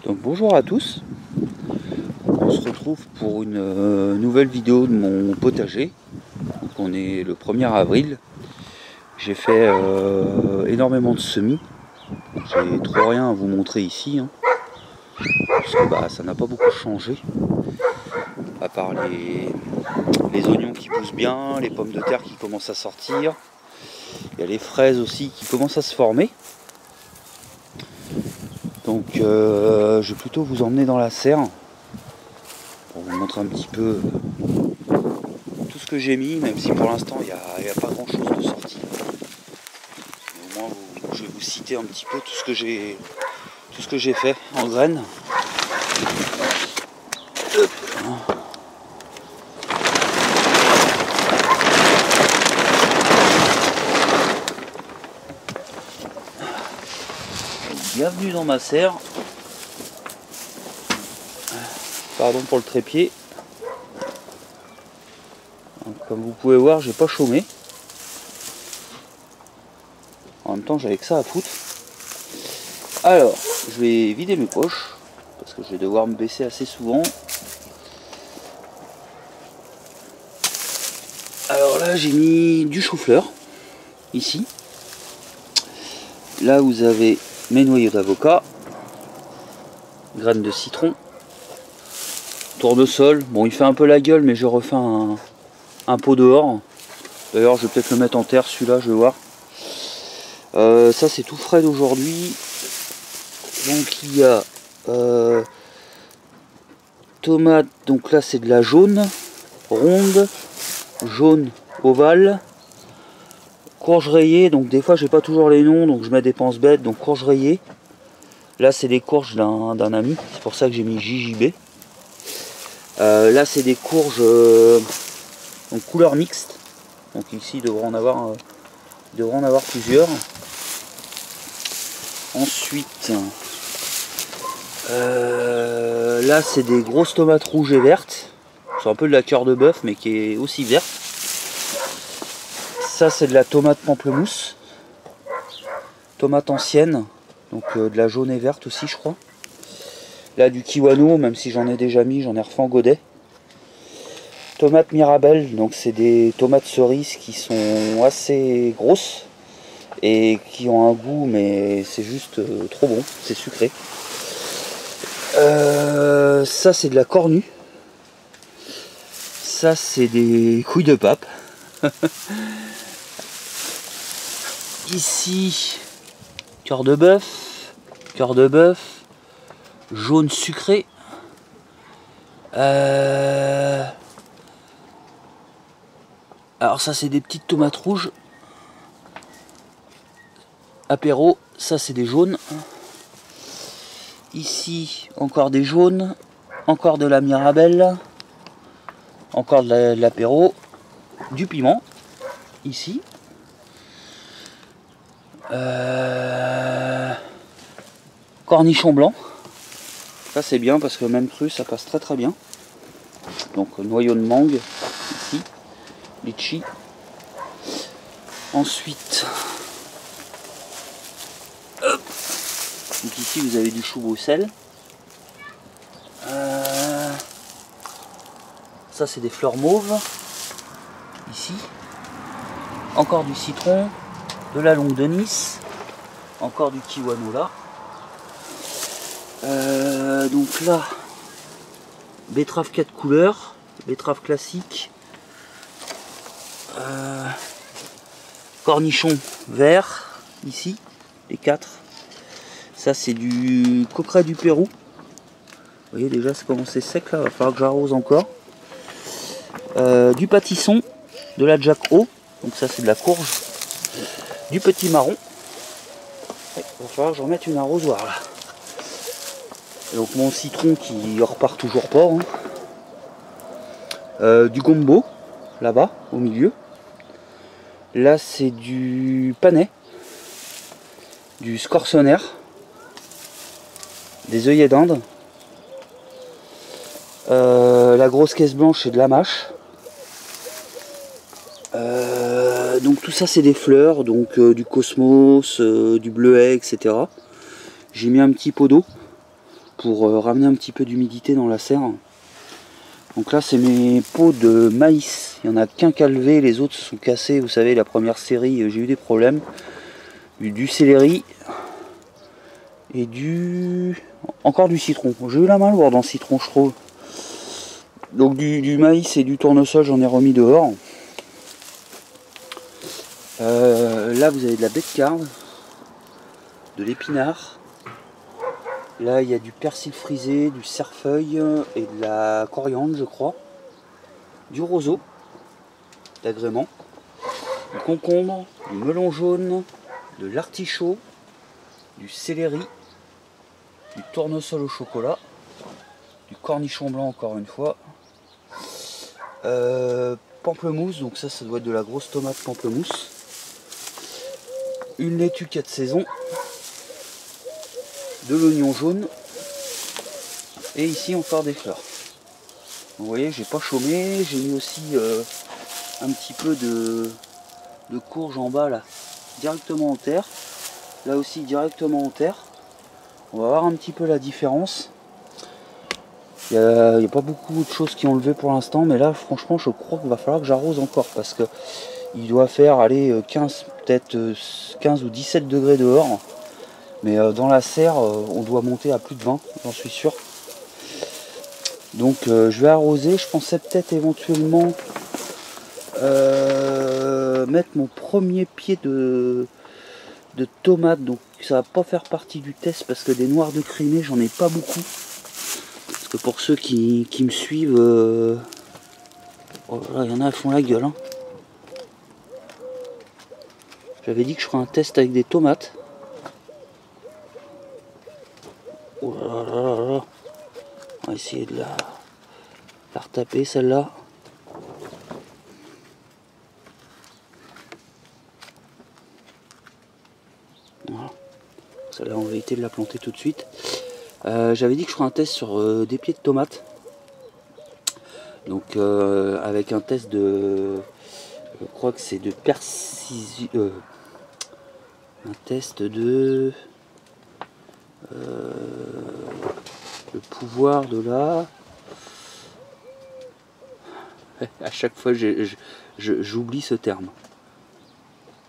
Donc bonjour à tous, on se retrouve pour une nouvelle vidéo de mon potager. Donc on est le 1er avril, j'ai fait énormément de semis, j'ai trop rien à vous montrer ici, hein, parce que ça n'a pas beaucoup changé, à part les oignons qui poussent bien, les pommes de terre qui commencent à sortir, il y a les fraises aussi qui commencent à se former. Donc je vais plutôt vous emmener dans la serre pour vous montrer un petit peu tout ce que j'ai mis, même si pour l'instant il n'y a pas grand chose de sorti. Mais au moins je vais vous citer un petit peu tout ce que j'ai fait en graines. Bienvenue dans ma serre. Pardon pour le trépied. Comme vous pouvez voir, j'ai pas chômé. En même temps, j'avais que ça à foutre. Alors, je vais vider mes poches parce que je vais devoir me baisser assez souvent. Alors là, j'ai mis du chou-fleur ici. Là, vous avez mes noyaux d'avocat, graines de citron, tournesol. Bon, il fait un peu la gueule, mais je refais un pot dehors. D'ailleurs, je vais peut-être le mettre en terre, celui-là, je vais voir. Ça, c'est tout frais d'aujourd'hui. Donc, il y a tomate. Donc là, c'est de la jaune, ronde, jaune, ovale. Courge rayée, donc des fois j'ai pas toujours les noms, donc je mets des pense-bêtes, donc courge rayée. Là c'est des courges d'un ami, c'est pour ça que j'ai mis JJB. Là c'est des courges donc couleur mixte, donc ici il devrait en avoir plusieurs. Ensuite là c'est des grosses tomates rouges et vertes, c'est un peu de la cœur de bœuf mais qui est aussi verte. Ça c'est de la tomate pamplemousse, tomate ancienne, donc de la jaune et verte aussi je crois. Là du kiwano, même si j'en ai déjà mis, j'en ai refait en godet. Tomate mirabelle, donc c'est des tomates cerises qui sont assez grosses et qui ont un goût, mais c'est juste trop bon, c'est sucré. Ça c'est de la cornue. Ça c'est des couilles de pape. Ici, cœur de bœuf, jaune sucré. Alors ça c'est des petites tomates rouges. Apéro, ça c'est des jaunes. Ici, encore des jaunes, encore de la mirabelle, encore de l'apéro, du piment, ici. Cornichon blanc, ça c'est bien parce que même cru ça passe très très bien. Donc noyau de mangue ici, litchi. Ensuite hop, donc ici vous avez du chou Bruxelles. Ça c'est des fleurs mauves ici. Encore du citron, de la longue de Nice, encore du kiwano là. Donc là, betterave 4 couleurs, betterave classique, cornichon vert ici, les 4. Ça c'est du coqueret du Pérou. Vous voyez déjà c'est comment c'est sec là, il va falloir que j'arrose encore. Du pâtisson, de la Jack O, donc ça c'est de la courge. Du petit marron. Il va falloir que je remette une arrosoir là. Et donc mon citron qui repart toujours pas. Hein. Du gombo, là-bas, au milieu. Là c'est du panais. Du scorsonnaire. Des œillets d'Inde. La grosse caisse blanche c'est de la mâche. Donc tout ça c'est des fleurs, donc du cosmos, du bleuet, etc. J'ai mis un petit pot d'eau pour ramener un petit peu d'humidité dans la serre. Donc là c'est mes pots de maïs, il n'y en a qu'un qu'à lever, les autres se sont cassés, vous savez la première série j'ai eu des problèmes. Du céleri et encore du citron. J'ai eu la main lourde dans le citron je trouve. Donc du maïs et du tournesol j'en ai remis dehors. Là vous avez de la betterave, de l'épinard. Là il y a du persil frisé, du cerfeuil et de la coriandre je crois. Du roseau d'agrément. Du concombre, du melon jaune, de l'artichaut, du céleri, du tournesol au chocolat, du cornichon blanc encore une fois. Pamplemousse, donc ça doit être de la grosse tomate pamplemousse. Une laitue 4 saisons. De l'oignon jaune. Et ici encore des fleurs. Vous voyez, j'ai pas chômé. J'ai mis aussi un petit peu de courge en bas là, directement en terre. Là aussi directement en terre. On va voir un petit peu la différence. Il n'y a pas beaucoup de choses qui ont levé pour l'instant, mais là franchement je crois qu'il va falloir que j'arrose encore parce que il doit faire aller 15, peut-être 15 ou 17 degrés dehors. Mais dans la serre on doit monter à plus de 20, j'en suis sûr. Donc je vais arroser, je pensais peut-être éventuellement mettre mon premier pied de tomates, donc ça va pas faire partie du test parce que des noirs de Crimée j'en ai pas beaucoup. Parce que pour ceux qui me suivent, oh là, il y en a qui font la gueule. Hein. J'avais dit que je ferais un test avec des tomates. Oh là là là là. On va essayer de la retaper celle-là. Voilà. Celle-là on va éviter de la planter tout de suite. J'avais dit que je ferais un test sur des pieds de tomates. Donc avec un test de... Je crois que c'est de persil... un test de... le pouvoir de la... À chaque fois j'oublie ce terme.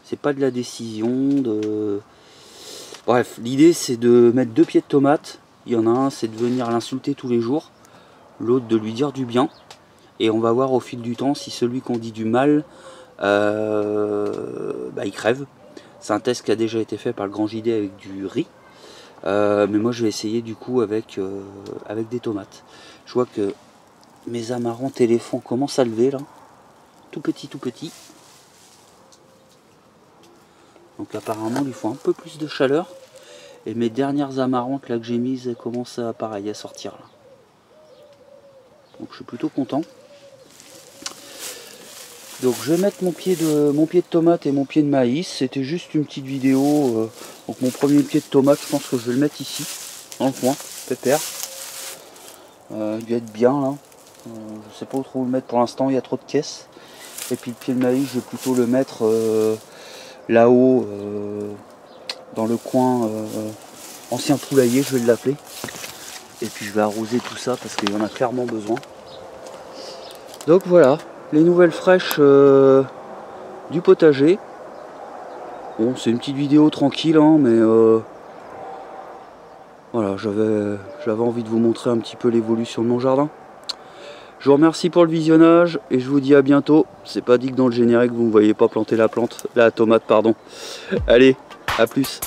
C'est pas de la décision, de... Bref, l'idée c'est de mettre 2 pieds de tomates. Il y en a un, c'est de venir l'insulter tous les jours. L'autre, de lui dire du bien. Et on va voir au fil du temps si celui qu'on dit du mal, il crève. C'est un test qui a déjà été fait par le Grand JD avec du riz. Mais moi, je vais essayer du coup avec des tomates. Je vois que mes amarantes éléphants commencent à lever là. Tout petit, tout petit. Donc apparemment, il faut un peu plus de chaleur. Et mes dernières amarantes là que j'ai mises, elles commencent à pareil à sortir là. Donc je suis plutôt content. Donc je vais mettre mon pied de tomate et mon pied de maïs. C'était juste une petite vidéo. Donc mon premier pied de tomate, je pense que je vais le mettre ici, dans le coin, pépère. Il doit être bien là. Je sais pas trop où le mettre pour l'instant, il y a trop de caisses. Et puis le pied de maïs, je vais plutôt le mettre là-haut. Dans le coin ancien poulailler, je vais l'appeler. Et puis je vais arroser tout ça parce qu'il y en a clairement besoin. Donc voilà, les nouvelles fraîches du potager. Bon, c'est une petite vidéo tranquille, hein, mais voilà, j'avais envie de vous montrer un petit peu l'évolution de mon jardin. Je vous remercie pour le visionnage et je vous dis à bientôt. C'est pas dit que dans le générique vous ne voyez pas planter la tomate, pardon. Allez, à plus.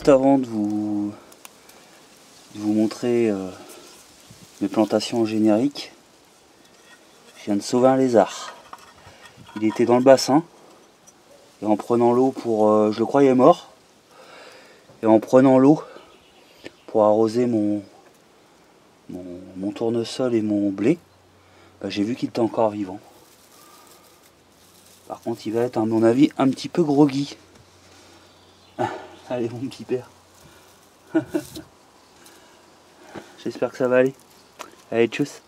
juste avant de vous montrer mes plantations génériques, je viens de sauver un lézard. Il était dans le bassin, et en prenant l'eau pour... je le croyais mort, et en prenant l'eau pour arroser mon tournesol et mon blé, bah, j'ai vu qu'il était encore vivant. Par contre, il va être, à mon avis, un petit peu groggy. Allez, mon petit père. J'espère que ça va aller. Allez, tchuss.